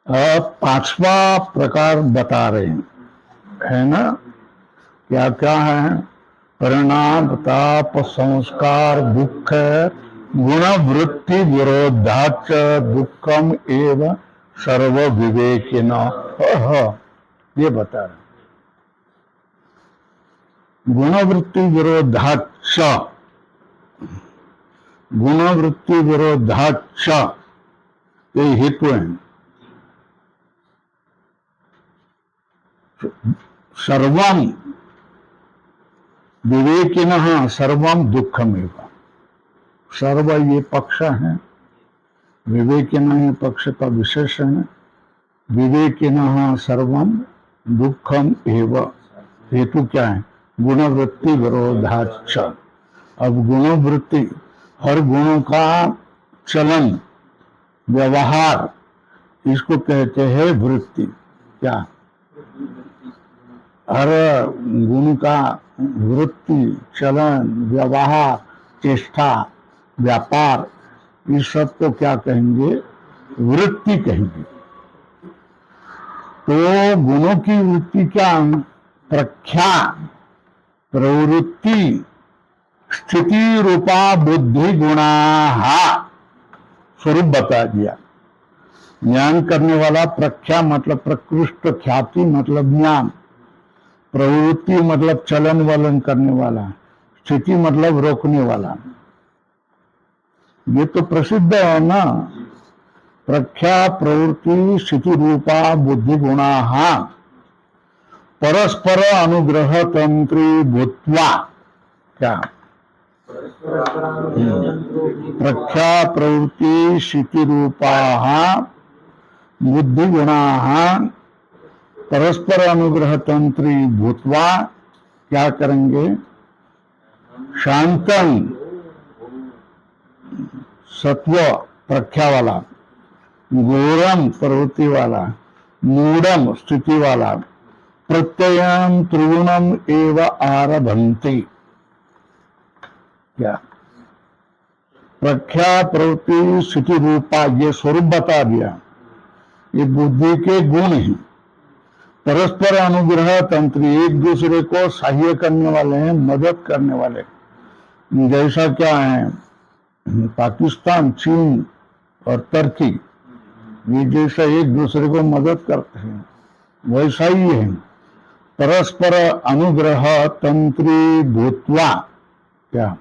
अब पांचवा प्रकार बता रहे हैं, है ना? क्या क्या है? परिणाम, ताप, संस्कार, दुख, गुण वृत्ति विरोधाच दुखम एवं सर्व विवेकिन। ये बता रहे, गुणवृत्ति विरोधाच, गुणवृत्ति विरोधाच, ये हेतु है। सर्वम विवेकिनः सर्वम दुखमेव। सर्व ये पक्ष है, विवेकिनः ये पक्ष का विशेषण है। विवेकिनः सर्वम दुखम एव। हेतु क्या है? गुणवृत्ति विरोधाच। अब गुणवृत्ति, हर गुणों का चलन, व्यवहार, इसको कहते हैं वृत्ति। क्या? हर गुण का वृत्ति, चलन, व्यवहार, चेष्टा, व्यापार, इस सब को क्या कहेंगे? वृत्ति कहेंगे। तो गुणों की वृत्ति क्या? प्रख्या, प्रवृत्ति, स्थिति रूपा बुद्धि गुणा स्वरूप बता दिया। ज्ञान करने वाला, प्रख्या मतलब प्रकृष्ट, ख्याति मतलब ज्ञान, प्रवृत्ति मतलब चलन वलन करने वाला, स्थिति मतलब रोकने वाला। ये तो प्रसिद्ध है ना, प्रख्या प्रवृत्ति स्थिति रूपा बुद्धि गुणा परस्पर अनुग्रह तंत्री भूत्वा। क्या? प्रख्या प्रवृत्ति स्थिति रूपा बुद्धि गुणा परस्पर अनुग्रह तंत्री भूतवा क्या करेंगे? शांतम, सत्व प्रख्या वाला, घोरम प्रवृत्ति वाला, मूढ़म स्थिति वाला, प्रत्ययम त्रिगुणम एव आरभन्ति। क्या? प्रख्या प्रवृत्ति स्थिति रूपा ये स्वरूप बता दिया, ये बुद्धि के गुण हैं। परस्पर अनुग्रह तंत्री, एक दूसरे को सहाय करने वाले हैं, मदद करने वाले। जैसा क्या है, पाकिस्तान, चीन और तुर्की, ये जैसा एक दूसरे को मदद करते हैं, वैसा ही है। परस्पर अनुग्रह तंत्री भूत्वा। क्या?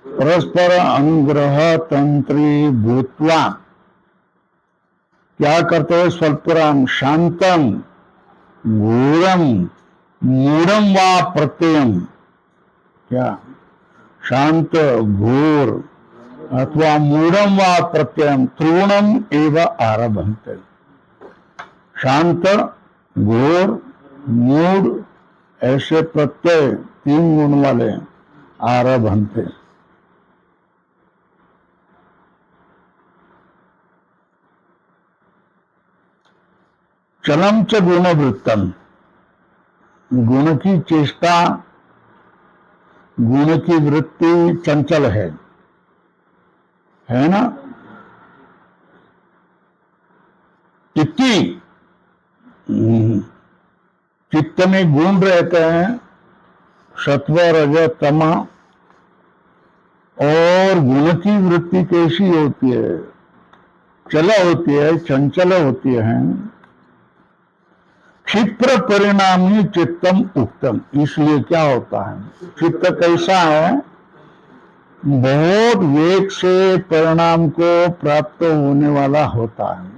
परस्पर अनुग्रह तंत्री भूत्वा क्या करते हैं? स्वल्पराम, शांतम, घोरम, मूढ़म वा प्रत्ययम। क्या? शांत, घोर अथवा मूढ़म वा प्रत्ययम त्रिगुणम एव आरभन्ते। शांत, घोर, मूढ़ ऐसे प्रत्यय तीन गुण वाले आरभन्ते। चलम च गुणवृत्तम, गुण की चेष्टा, गुण की वृत्ति चंचल है ना? चित्ती, चित्त में गुण रहते हैं, सत्व रज तम, और गुण की वृत्ति कैसी होती है? चल होती है, चंचल होती है। क्षिप्र परिणामी चित्तम उक्तम, इसलिए क्या होता है? चित्त कैसा है? बहुत वेग से परिणाम को प्राप्त होने वाला होता है।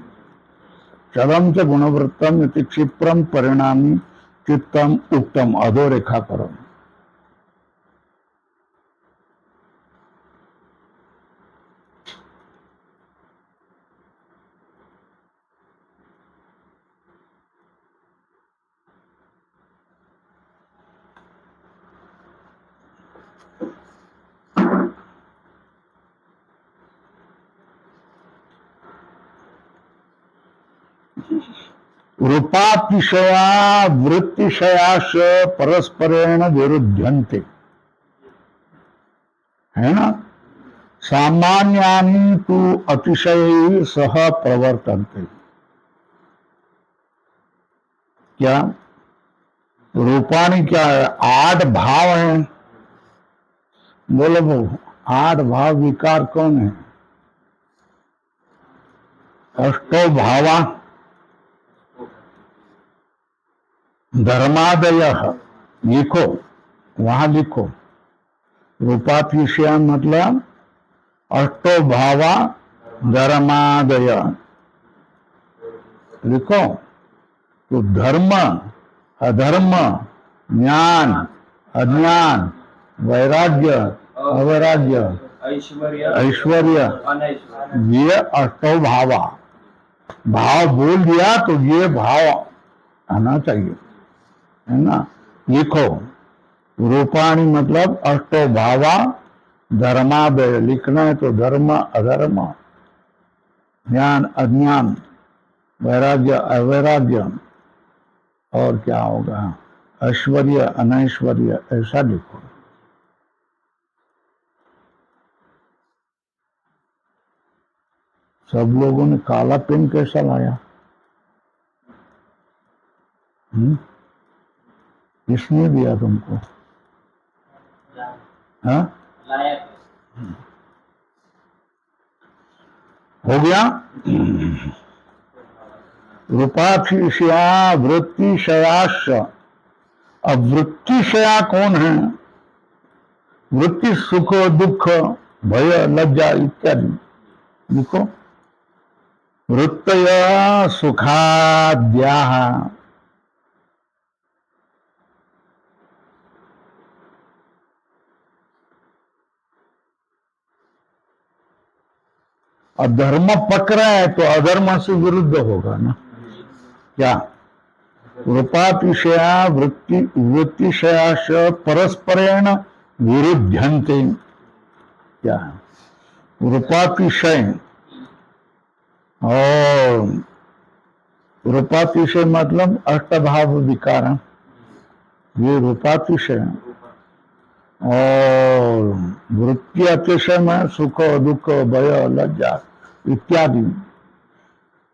चलम च गुणवृत्तम इति क्षिप्रम परिणामी चित्तम उक्तम। अधोरेखा करो। रूपातिशया वृत्तिशयाश परस्परेण विरुध्यन्ते, है ना? सामान्यानि तु अतिशय सह प्रवर्तन्ते। क्या रूपाणी क्या है? 8 भाव हैं। बोलो वो 8 भाव विकार कौन है? अष्टो भावा धर्मादय। लिखो, वहां लिखो। रूपातिशय मतलब अष्टो भावा धर्मादय। लिखो। तो धर्म, अधर्म, ज्ञान, अज्ञान, वैराग्य, अवैराग्य, ऐश्वर्य, ये अष्टो भावा। भाव बोल दिया तो ये भाव आना चाहिए, है ना? लिखो। रूपाणी मतलब अष्टो भावा धर्मादय। लिखना है तो धर्म, अधर्म, ज्ञान, अज्ञान, वैराग्य, अवैराग्य, और क्या होगा? ऐश्वर्य, अनैश्वर्य, ऐसा लिखो। सब लोगों ने काला पेन कैसा लाया? किसने दिया तुमको? हाँ, हो गया। रूपातिशया वृत्तिशयाश्च। अब वृत्तिशया कौन है? वृत्ति सुख, दुख, भय, लज्जा इत्यादि। देखो, वृत्तय सुखाद्याः। अधर्म पक रहा है तो अधर्म से विरुद्ध होगा ना? क्या? रूपातिशया वृत्तिशयाश्च परस्परेण विरुध्यन्ते। क्या? रूपातिशय और रूपातिशय मतलब अष्टभाव विकार, ये रूपातिशय। और वृत्ति अतिशय में सुख, दुख, भय, लज्जा इत्यादि।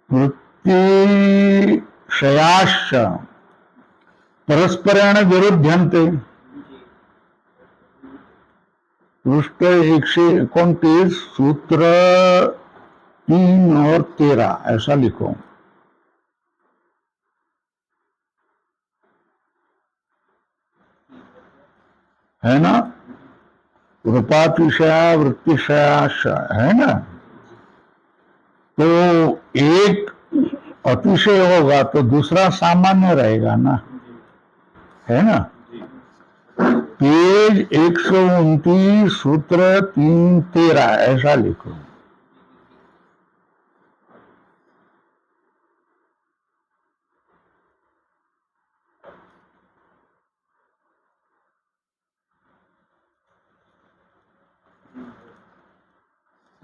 वृत्ति क्षयाश्च परस्परेण विरुध्यन्ते। पृष्ठ 129 सूत्र 3 और 13 ऐसा लिखो। है ना? रूपातिशया वृत्तिशयाश्च, है ना? तो एक अतिशय होगा तो दूसरा सामान्य रहेगा ना, है ना? पेज 129 सूत्र 3-13 ऐसा लिखो।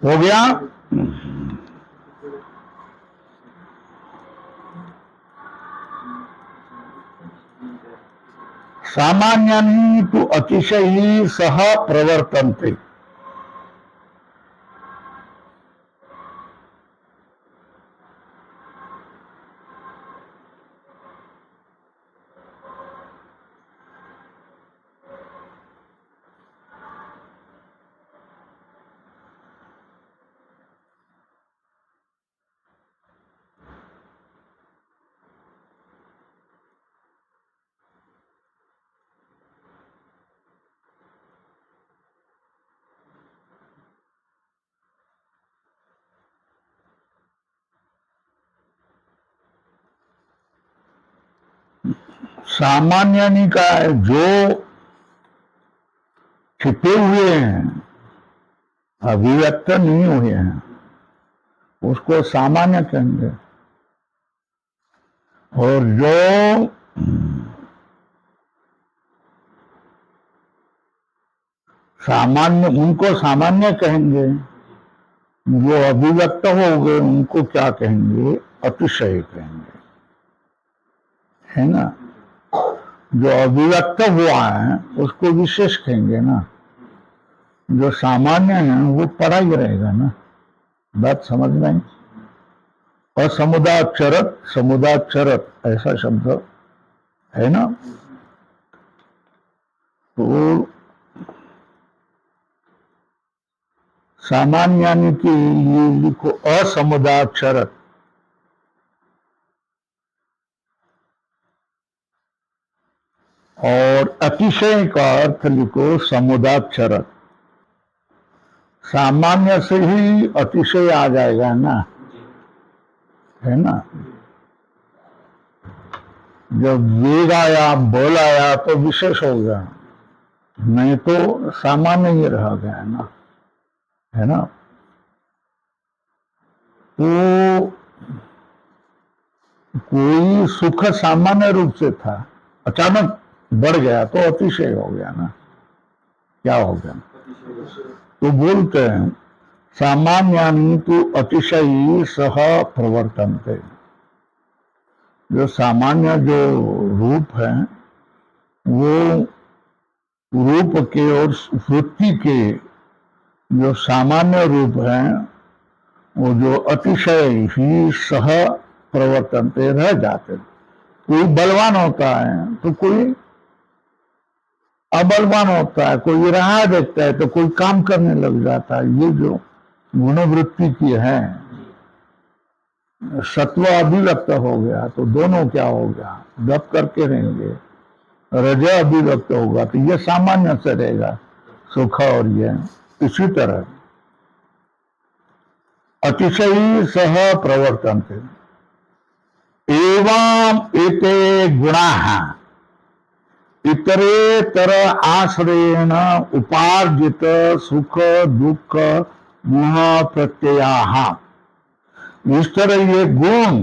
हो गया? सामान्यानि तु अतिशयी सह प्रवर्तन्ते। सामान्यानि का है जो छिपे हुए हैं, अभिव्यक्त नहीं हुए हैं, उसको सामान्य कहेंगे। और जो सामान्य, उनको सामान्य कहेंगे। जो अभिव्यक्त हो गए उनको क्या कहेंगे? अतिशय कहेंगे, है ना? जो अभिव्यक्त हुआ है उसको विशेष कहेंगे ना। जो सामान्य है वो पड़ा ही रहेगा ना। बात समझ में? असमुदाचरत, समुदाचरत ऐसा शब्द है ना। तो सामान्यानि के लिए लिखो असमुदाक्षरत, और अतिशय का अर्थ लिखो समुदाक्षरत। सामान्य से ही अतिशय आ जाएगा ना, है ना। जब वेग आया, बल आया तो विशेष हो गया, नहीं तो सामान्य ही रह गया ना, है ना। तो कोई सुख सामान्य रूप से था, अचानक बढ़ गया तो अतिशय हो गया ना, क्या हो गया। तो बोलते हैं सामान्यानि तु अतिशयी सह प्रवर्तन्ते। जो सामान्य जो रूप है वो रूप के और वृत्ति के जो सामान्य रूप है वो जो अतिशय ही सह प्रवर्तनते रह जाते। कोई बलवान होता है तो कोई अबलवान होता है, कोई राह देखता है तो कोई काम करने लग जाता है। ये जो गुणवृत्ति की है, सत्व अभिव्यक्त हो गया तो दोनों क्या हो गया, दब करके रहेंगे। रज अभिव्यक्त होगा तो ये सामान्य से रहेगा सुख, और ये इसी तरह अतिशयी सह प्रवर्तन्ते एवं एते गुणाः इतरेतर आश्रयेण उपार्जित सुख दुख मोह प्रत्ययाः। इस तरह ये गुण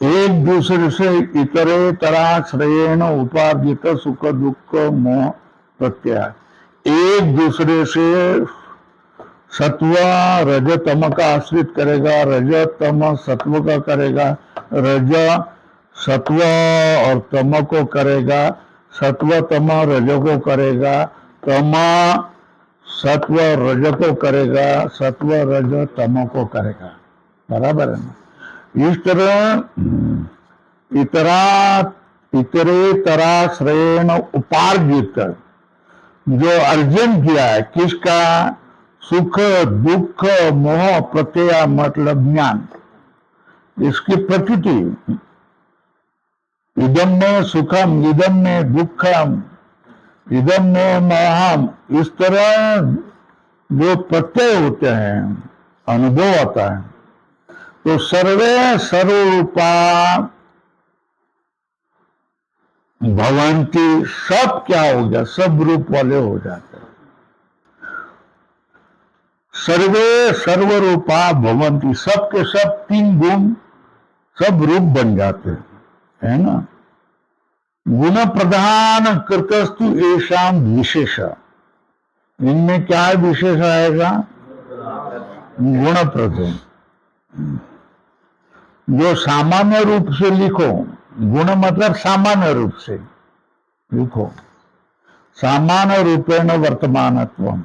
एक दूसरे से इतरेतराश्रयेण उपार्जित सुख दुख मोह प्रत्यय, एक दूसरे से सत्व रज तम का आश्रित करेगा, रज तम सत्व का करेगा, रज सत्व और तम को करेगा, सत्व तम रज को करेगा, तम सत्व रज को करेगा, सत्व रज तम को करेगा। बराबर है ना। इस तरह इतरेतराश्रयेण उपार्जित जो अर्जन किया है किसका, सुख दुख मोह प्रत्यय मतलब ज्ञान, इसकी प्रकृति इदम में सुखम, इदम में दुखम, इदम में मोहम, इस तरह जो प्रत्यय होते हैं, अनुभव होता है। तो सर्वे सर्वरूपा भवंती, सब क्या हो गया, सब रूप वाले हो जाते हैं। सर्वे सर्वरूपा भवंती, सब के सब तीन गुण सब रूप बन जाते हैं, है ना। गुण प्रधान कृतस्तु येषाम विशेष, इनमें क्या विशेष आएगा, गुण प्रधान। जो सामान्य रूप से लिखो, गुण मतलब सामान्य रूप से लिखो, सामान्य रूपेण वर्तमानत्वम,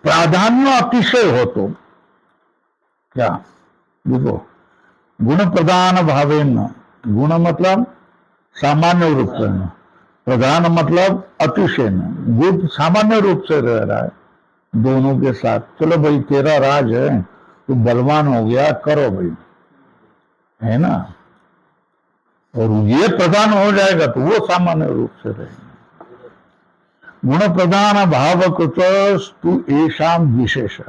प्राधान्य अतिशय हो तो क्या, देखो गुण प्रधान भावेन, गुण मतलब सामान्य रूप से, प्रधान मतलब अतिशय में, गुण सामान्य रूप से रह रहा है दोनों के साथ। चलो भाई तेरा राज है, तू बलवान हो गया, करो भाई, है ना। और ये प्रधान हो जाएगा तो वो सामान्य रूप से रहेगा। गुण प्रधान भाव कृतस्तु येषाम विशेष,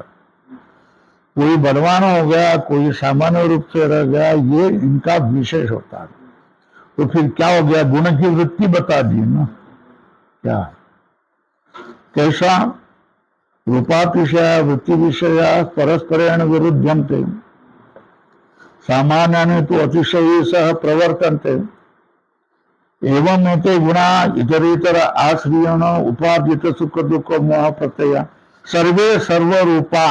कोई बलवान हो गया, कोई सामान्य रूप से रह गया, ये इनका विशेष होता है। तो फिर क्या हो गया, गुण की वृत्ति बता दी ना, क्या कैसा, रूपातिशय वृत्ति विषय परस्परेण विरुद्धन्ते, सामान्यानि तु अतिशयी सह प्रवर्तन्ते, एवं एते गुणा इतरेतर आश्रयेण उपार्जित सुख दुख मोह प्रत्यय सर्वे सर्वरूपा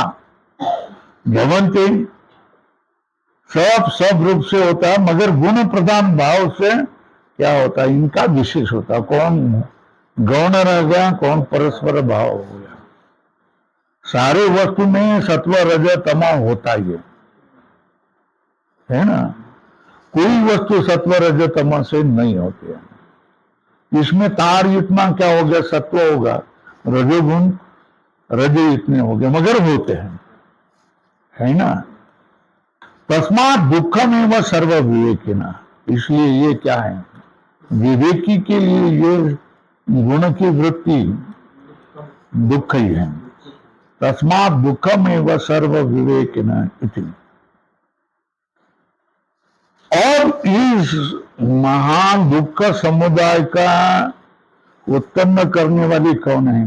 भवन्ति, सब रूप से होता है, मगर गुण प्रधान भाव से क्या होता है, इनका विशेष होता है। कौन गौण रह गया, कौन परस्पर भाव हो गया। सारे वस्तु में सत्व रज तम होता ही है ना। कोई वस्तु सत्व रज तम से नहीं होती है। इसमें तार इतना क्या हो गया, सत्व होगा, रजोगुण रज इतने हो गए, मगर होते हैं, है ना। तस्मात दुखम एवं सर्व विवेकिना, इसलिए ये क्या है, विवेकी के लिए ये गुण की वृत्ति दुख ही है। तस्मात दुखम एवं सर्व विवेकिना इति। और इस महान दुख समुदाय का उत्पन्न करने वाली कौन है,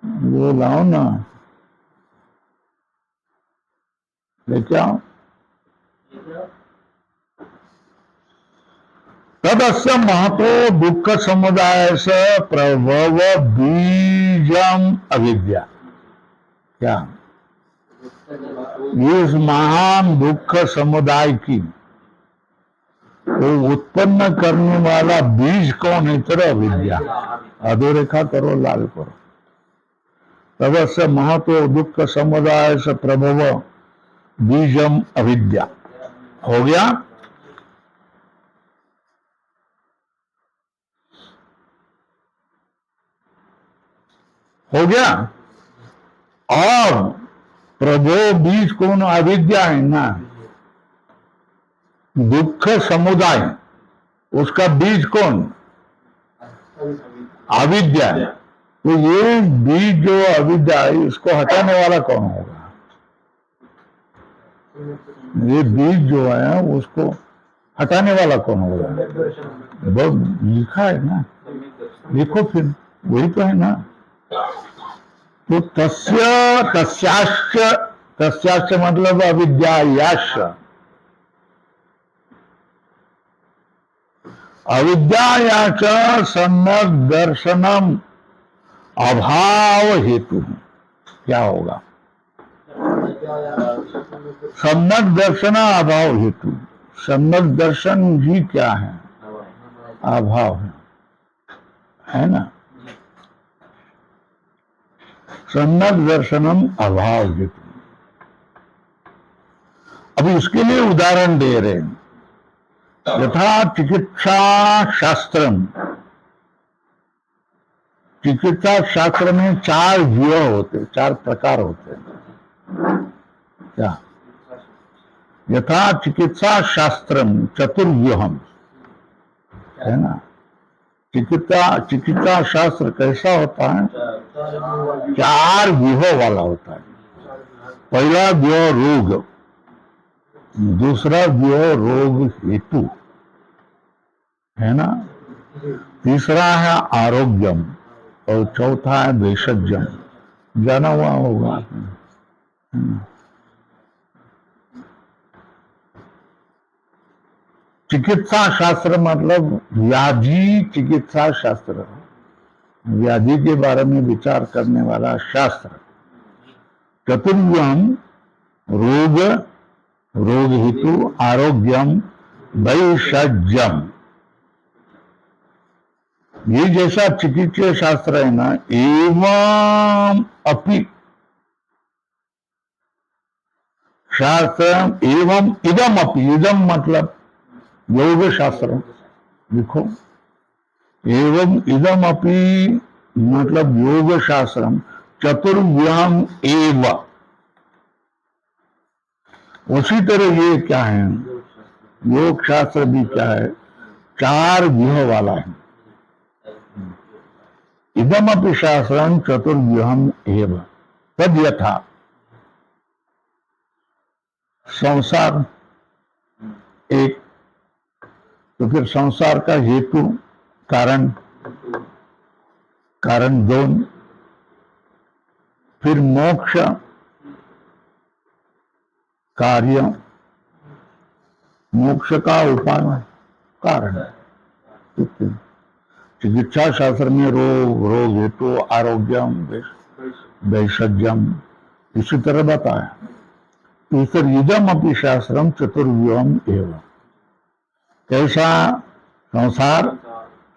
वो लाओ ना, लेके आओ। तदस्य महतो दुख समुदाय से प्रभव बीजम अविद्या। क्या इस महान दुख समुदाय की वो उत्पन्न करने वाला बीज कौन है, तेरा अविद्या। अधोरेखा करो, लाल करो। तदस्य महतो दुख समुदाय से प्रभव बीजम अविद्या। हो गया। हो गया। और प्रभो बीज कौन, अविद्या है ना। दुख समुदाय, उसका बीज कौन, अविद्या है। तो ये बीज जो अविद्या है, इसको हटाने वाला कौन होगा। ये बीज जो है उसको हटाने वाला कौन होगा, वो लिखा है ना, लिखो फिर, वही तो है ना। तो तस्याश्च मतलब अविद्यायाश्च, अविद्यायाश्च सम्यक दर्शनम अभाव हेतु। क्या होगा, सम्यक दर्शन अभाव हेतु। सम्यक दर्शन ही क्या है, अभाव है ना। सम्यक दर्शनम अभाव हेतु। अब इसके लिए उदाहरण दे रहे हैं। यथा चिकित्सा शास्त्रम, चिकित्सा शास्त्र में 4 व्यूह होते, 4 प्रकार होते हैं। क्या, यथा चिकित्सा शास्त्रम चतुर्व्यूहम, है ना। चिकित्सा शास्त्र कैसा होता है, 4 व्यूह वाला होता है। पहला व्यूह रोग, दूसरा व्यूह रोग हेतु, है ना। तीसरा है आरोग्यम, और चौथा है भेषजम। जाना हुआ होगा। चिकित्सा शास्त्र मतलब व्याधि चिकित्सा शास्त्र, व्याधि के बारे में विचार करने वाला शास्त्र। चतुर्व्यूहम रोग, रोग हेतु, आरोग्यम, वैषज्यम। ये जैसा चिकित्सा शास्त्र है ना, एवं अपि शास्त्र, एवं इदम अपि, इदम मतलब योग शास्त्र, लिखो। एवं इदम अपि मतलब योग शास्त्रम चतुर्व्यूहम एव। उसी तरह ये क्या है, योग शास्त्र भी क्या है, 4 व्यूह वाला है। इदम अपि शास्त्रम चतुर्व्यूहम एव। तद यथा संसार एक, तो फिर संसार का हेतु कारण, कारण 2, फिर मोक्ष कार्य, मोक्ष का उपाय कारण। चिकित्सा शास्त्र में रोग, रोग हेतु, आरोग्यम, वैषज्यम, इसी तरह बताया। तीसर इदम अपि शास्त्रम चतुर्व्यूहम एवं। कैसा, संसार,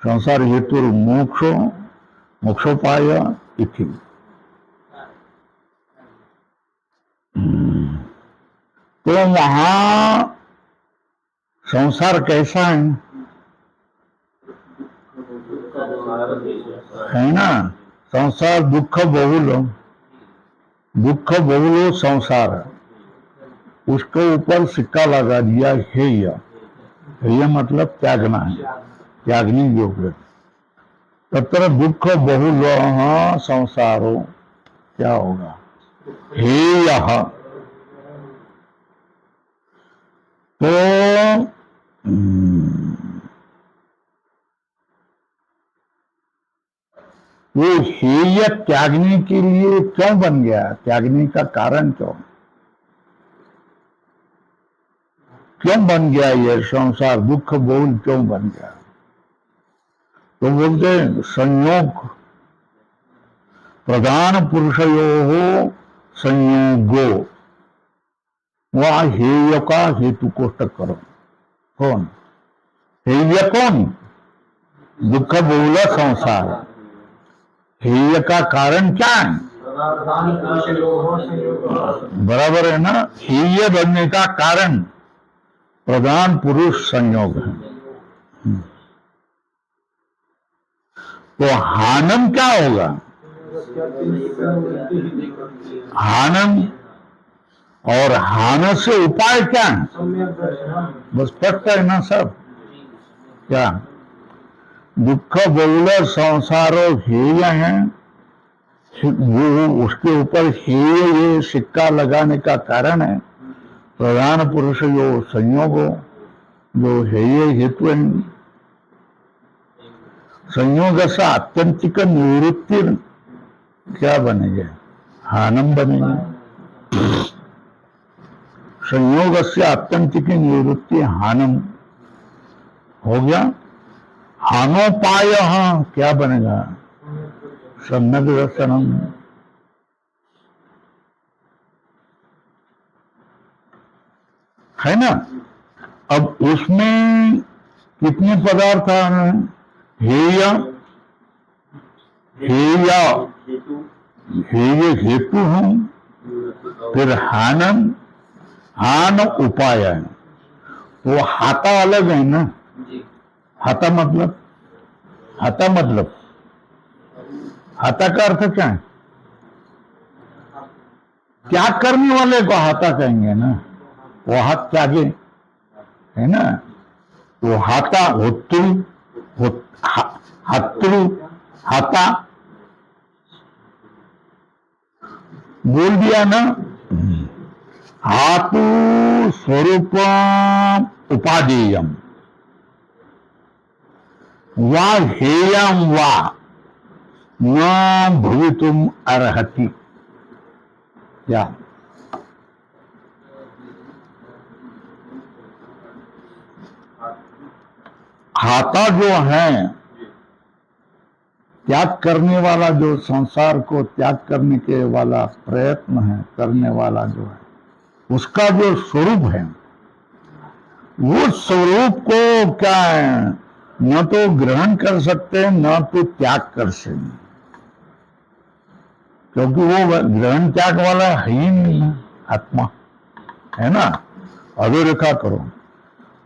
संसार हेतु मोक्षो, मोक्षोपाय इति। तो वहां संसार कैसा है ना? संसार दुख बहुल संसार, उसके ऊपर सिक्का लगा दिया हेय। हेय मतलब त्यागना है, त्यागनी योग्य। तत्र दुख बहुल संसारो, क्या होगा? हेय। तो वो हेय त्यागने के लिए क्यों बन गया? त्यागने का कारण क्यों बन गया? ये संसार दुख बहुल क्यों बन गया? तो बोलते संयोग, प्रधान पुरुषयो संयोगो। वह हेय का हेतु कोष्टक करो। कौन हेय? कौन? दुख बहुल संसार। हेय का कारण क्या है? बराबर है ना? हेय बनने का कारण प्रधान पुरुष संयोग है। तो हानम क्या होगा? हानम, और हान से उपाय क्या है? बस स्पष्ट है ना सब? क्या दुख बहुल संसारो हेय है, वो उसके ऊपर हेय ये सिक्का लगाने का कारण है प्रधान पुरुष जो संयोग हो, जो हेय हेतु है। संयोग से आत्यंतिक निवृत्ति क्या बनेंगे? हानम बनेंगे। संयोग से आत्यंतिक निवृत्ति हानम हो गया। हानोपाय क्या बनेगा? सम्यक दर्शनम। है ना? अब उसमें कितने पदार्थ आ रहे हैं? हेय, हेय, हेय हेतु हूं, फिर हानम, हान उपाय है। वो हाथा अलग है ना? हाथा मतलब, हाथा मतलब, हाथा का अर्थ क्या है? त्याग करने वाले को हाथा कहेंगे ना। वो हाथ त्यागे, है ना? वो हाथा, होतृ, हातृ, हाथा बोल दिया ना। हातु स्वरूप उपादेयम वा हेयम वा न भवितुम अर्हति। क्या हाथा जो है, त्याग करने वाला, जो संसार को त्याग करने के वाला प्रयत्न है करने वाला जो है, उसका जो स्वरूप है, वो स्वरूप को क्या है, न तो ग्रहण कर सकते न तो त्याग कर सकते, क्योंकि वो ग्रहण त्याग वाला है ही नहीं है, आत्मा है ना। अधोरेखा करो।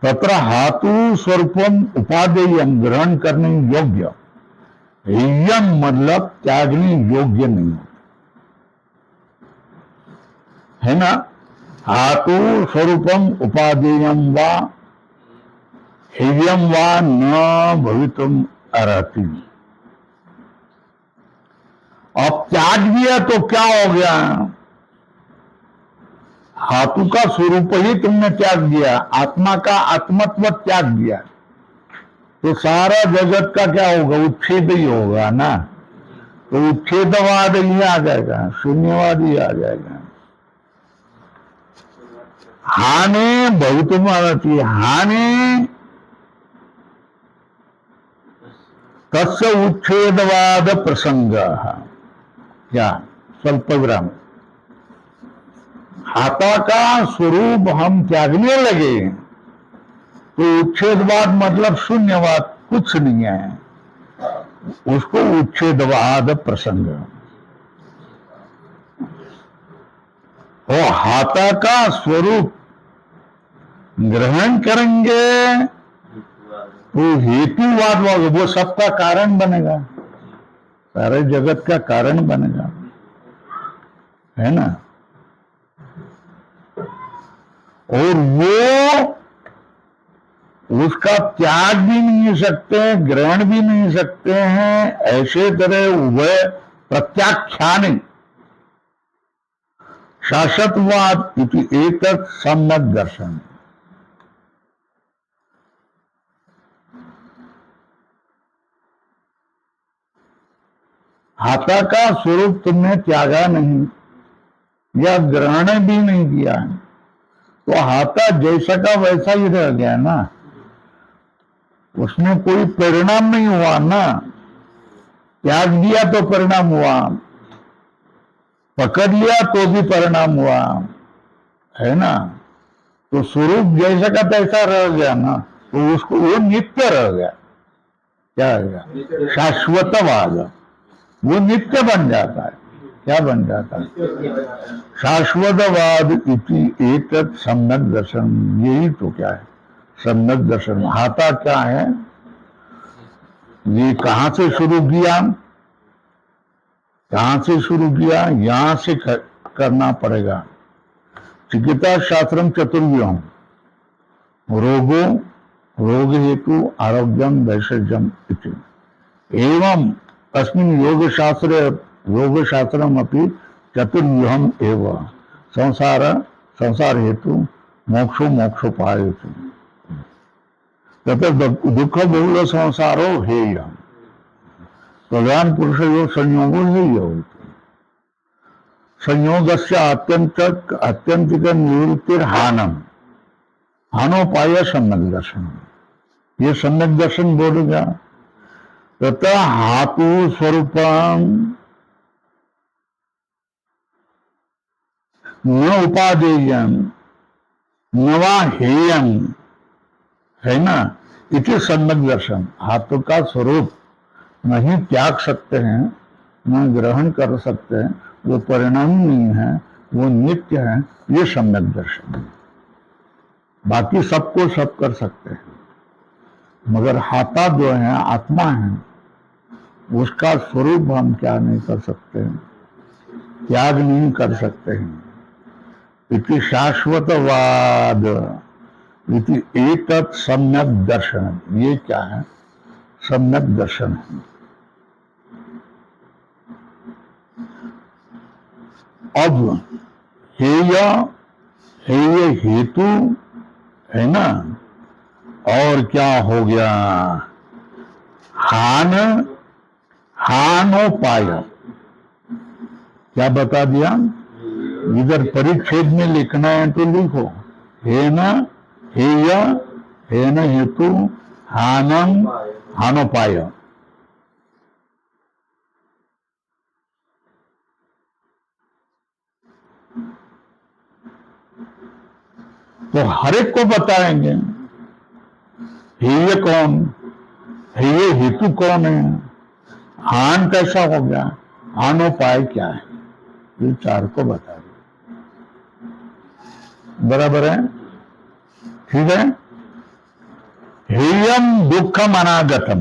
तत्र हातु स्वरूपम उपादेयम, ग्रहण करने योग्य, हेयम मतलब त्यागने योग्य नहीं है ना। हातु स्वरूपम उपादेयम वा हेयम वा न भवितुम अर्हति। अब त्याग दिया तो क्या हो गया? हाथू का स्वरूप ही तुमने त्याग दिया, आत्मा का आत्मत्व त्याग दिया, तो सारा जगत का क्या होगा? उच्छेद ही होगा ना। तो उच्छेदवाद ही आ जाएगा, शून्यवाद ही आ जाएगा। हानि भवितुम अर्हति, हानि तस्य उच्छेदवाद प्रसंग। क्या स्वल्प विराम। हाथा का स्वरूप हम त्यागने लगे तो उच्छेदवाद मतलब शून्यवाद, कुछ नहीं है, उसको उच्छेदवाद प्रसंग। वो हाथा का स्वरूप ग्रहण करेंगे तो हेतुवाद वो सबका कारण बनेगा, सारे जगत का कारण बनेगा, है ना। और वो उसका त्याग भी नहीं सकते, ग्रहण भी नहीं सकते हैं। ऐसे तरह वह प्रत्याख्यान शाश्वतवाद इति एतत् सम्यक् दर्शन। हाथा का स्वरूप तुमने त्यागा नहीं या ग्रहण भी नहीं किया है, तो हाथा जैसा का वैसा ही रह गया ना, उसमें कोई परिणाम नहीं हुआ ना। त्याग दिया तो परिणाम हुआ, पकड़ लिया तो भी परिणाम हुआ, है ना। तो स्वरूप जैसा का तैसा रह गया ना, तो उसको वो नित्य रह गया। क्या रह गया? शाश्वतवाद। वो नित्य बन जाता है। क्या बन जाता है? शाश्वतवाद इति एतत् सम्यक् दर्शन। यही तो क्या है सम्यक् दर्शन। हाथा क्या है? ये कहां से शुरू किया? कहां से शुरू किया? यहां से करना पड़ेगा। चिकित्सा शास्त्रम चतुर्व्यूहम रोगो रोग हेतु आरोग्यम वैषज्यम इति एवं तस्मिन् योग शास्त्रम अपि चतुर्व्यूहम एवं संसार हेतु मोक्षो मोक्षोपाय तथा दुख बहुल संसारो हेय प्रधान पुरुष योग संयोगो हेय संयोगस्य आत्यंतिक निवृत्तिर्हानम हानोपाय सम्यक दर्शन। ये सम्यक दर्शन बोलेगा। तथा हातु स्वरूपम न उपादेयम न वा हेयम, है ना। इति सम्यक दर्शन। हाथों का स्वरूप नहीं त्याग सकते हैं, न ग्रहण कर सकते हैं, वो परिणामी नहीं है, वो नित्य है। ये सम्यक दर्शन है। बाकी सबको सब कर सकते हैं, मगर हाथा जो है आत्मा है, उसका स्वरूप हम क्या नहीं कर सकते हैं, त्याग नहीं कर सकते हैं। इति शाश्वतवाद इति एतत् सम्यक दर्शन। ये क्या है? सम्यक दर्शन है। अब हेय हेतु है ना, और क्या हो गया? हानोपाय। क्या बता दिया? इधर परिच्छेद में लिखना है तो लिखो हेन हेतु हानम हानोपाय। तो हर एक को बताएंगे हेय कौन, हेय हेतु कौन है, हान कैसा हो गया, हानोपाय क्या है, ये चार को बता दो। बराबर है? ठीक है। हेयम दुखम अनागतम,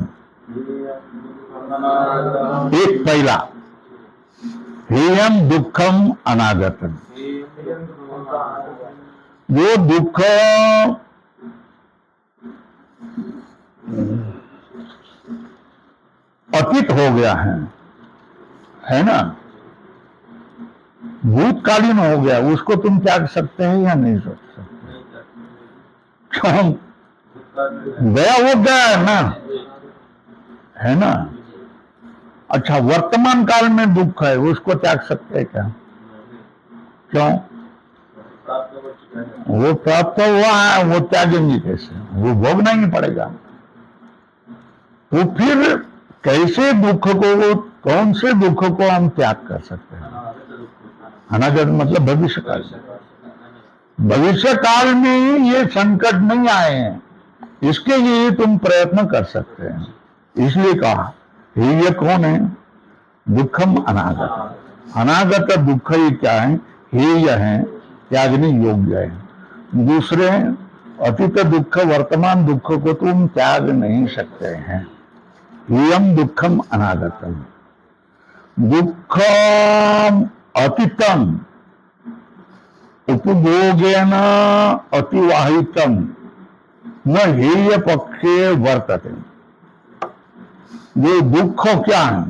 एक पहला हेयम दुखम अनागतम। वो दुख अतीत हो गया है ना, भूतकालीन हो गया, उसको तुम त्याग सकते हैं या नहीं सोच सकते? क्यों? गया वो गया है ना। अच्छा, वर्तमान काल में दुख है, उसको त्याग सकते हैं क्या? क्यों? वो प्राप्त हुआ है, वो त्यागेंगे कैसे? वो भोगना ही पड़ेगा। तो फिर कैसे दुख को, कौन से दुख को हम त्याग कर सकते हैं? अनागत मतलब भविष्य काल। भविष्य काल में ये संकट नहीं आए हैं, इसके लिए तुम प्रयत्न कर सकते हैं। इसलिए कहा ये कौन है? दुखम अनागत। अनागत दुख ये क्या है? हेय है, त्यागने योग्य है। दूसरे अतीत दुख वर्तमान दुख को तुम त्याग नहीं सकते हैं। यम दुखम अनागतम, दुखम अतीतम उपभोगेन अतिवाहितम न हेय पक्षे वर्तते। ये दुख क्या है?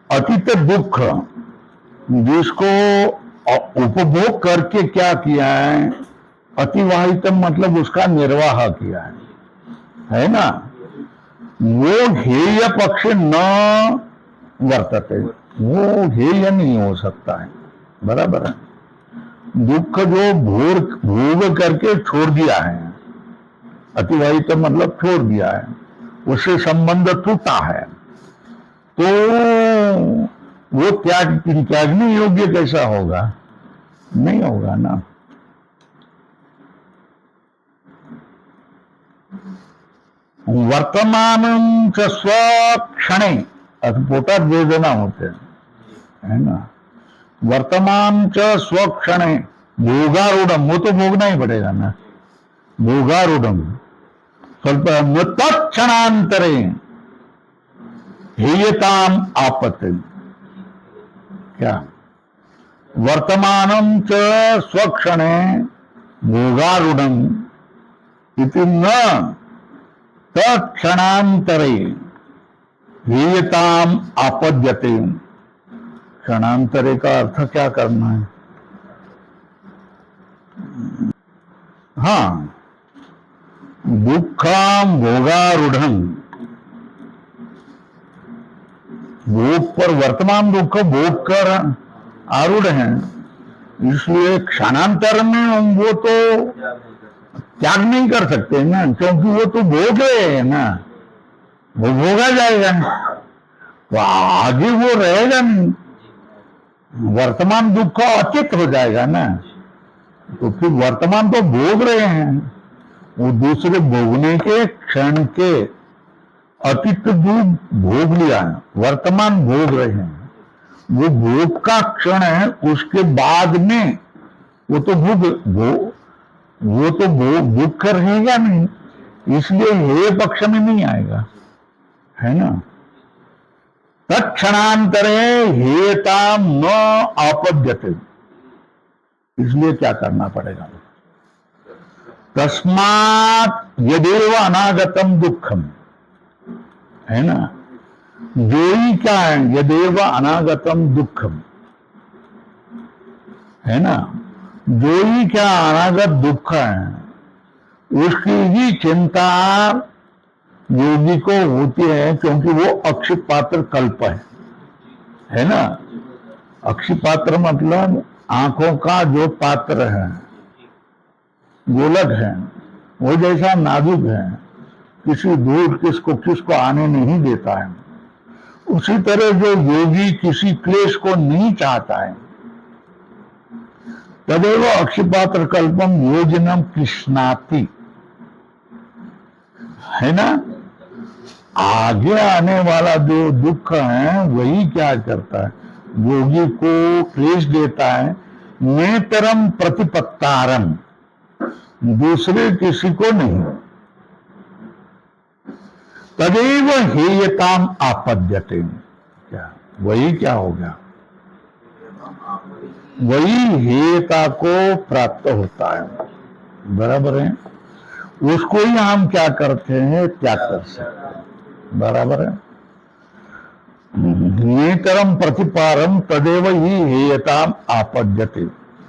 अतीत दुख जिसको उपभोग करके क्या किया है, अतिवाहितम मतलब उसका निर्वाह किया है ना, वो हेय पक्ष न वर्तते, वो हेय नहीं हो सकता है। बराबर है। दुख जो भोग करके छोड़ दिया है, अतिवाहित मतलब छोड़ दिया है, उससे संबंध टूटा है, तो वो त्यागने योग्य कैसा होगा? नहीं होगा ना। वर्तमान च स्वक्षणे, पोटात वेदना होते है ना, वर्तमान च स्वक्षणे भोगारूढ़, वो तो भोगना ही पड़ेगा ना, भोगारूढ़ स्वल्प तत्क्षणांतरे हेयताम आपत्ति। क्या? वर्तमानं च स्वक्षणे भोगारूढ़ इति न तत्क्षणांतरे हेयताम आपद्यते। क्षणांतरे का अर्थ क्या करना है? हाँ, दुखाम भोगारूढ़, भोग पर, वर्तमान दुख भोग कर आरूढ़ हैं, इसलिए क्षणांतर में वो तो त्याग नहीं कर सकते ना, क्योंकि वो तो भोग रहे हैं ना, वो भोगा जाएगा, तो आगे वो रहेगा नहीं, वर्तमान दुख अतीत हो जाएगा ना, तो फिर वर्तमान तो भोग रहे हैं, वो दूसरे भोगने के क्षण के अतीत दुख भोग लिया है, वर्तमान भोग रहे हैं, वो भोग का क्षण है, उसके बाद में वो तो भोग रहेगा नहीं, इसलिए हेय पक्ष में नहीं आएगा, है ना। तत्क्षणांतरे हेयताम न आपद्यते, इसलिए क्या करना पड़ेगा? तस्मात् यदेव अनागतम दुखम, है ना, जो ही क्या है, यदेव अनागतम दुखम, है ना, जो ही क्या अनागत दुख है, उसकी ही चिंता योगी को होती है, क्योंकि वो अक्षिपात्र कल्प है ना। अक्षिपात्र मतलब आंखों का जो पात्र है, गोलक है, वो जैसा नाजुक है, किसी दूर किसको आने नहीं देता है, उसी तरह जो योगी किसी क्लेश को नहीं चाहता है, तदेव अक्षिपात्र कल्पम योजनम कृष्णाति, है ना। आगे आने वाला जो दुख है वही क्या करता है, योगी को क्लेश देता है, नेतरम प्रतिपत्तारम, दूसरे किसी को नहीं, तदेव हेयताम आपद्यते। क्या? वही क्या हो गया? वही हेयता को प्राप्त होता है। बराबर है, उसको ही हम क्या करते हैं, त्याग कर सकते हैं। बराबर है। नेतरम प्रतिपारम तदेव ही हेयताम आपद्यते।